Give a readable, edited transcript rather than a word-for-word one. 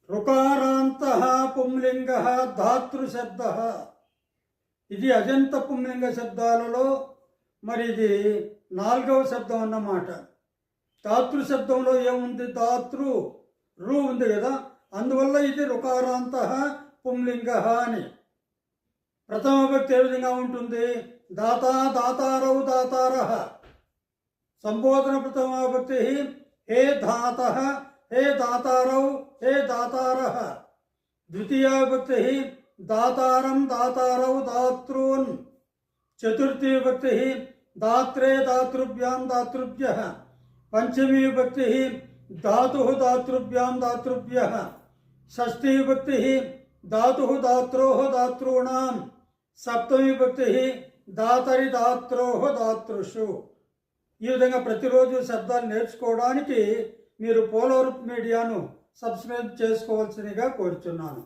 రుకారాంతః పుంలింగః ధాతృశబ్దః. ఇది అజంత పుంలింగ శబ్దాలలో మరి ఇది 4వ శబ్దం అన్నమాట. ధాతృశబ్దంలో ఏముంది? ధాతృ రు ఉంది కదా, అందువల్ల ఇది రుకారాంతః పుంలింగః అని. ప్రథమ విభక్తి ఏ విధంగా ఉంటుంది? దాతా దాతారౌ దాతారః. సంబోధన ప్రథమ విభక్తి హే ధాతః హే దాతారౌ హే దాతారః. ద్వితీయ విభక్తి దాతారం దాతారౌ దాతॄన్. చతుర్థీ విభక్తి దాత్రే దాతృభ్యాం దాతృభ్యః. పంచమీ విభక్తి धातुः दातृभ्यां दातृभ्यः. षष्ठी विभक्ति धातुः दात्रोः दातॄणां. सप्तमी विभक्ति दातरि दात्रोः दातृषु. ఈ విధంగా ప్రతిరోజు శబ్దాలు నేర్చుకోవడానికి మీరు పోలవర్ మీడియాను సబ్స్క్రైబ్ చేసుకోవాల్సిందిగా కోరుచున్నాను.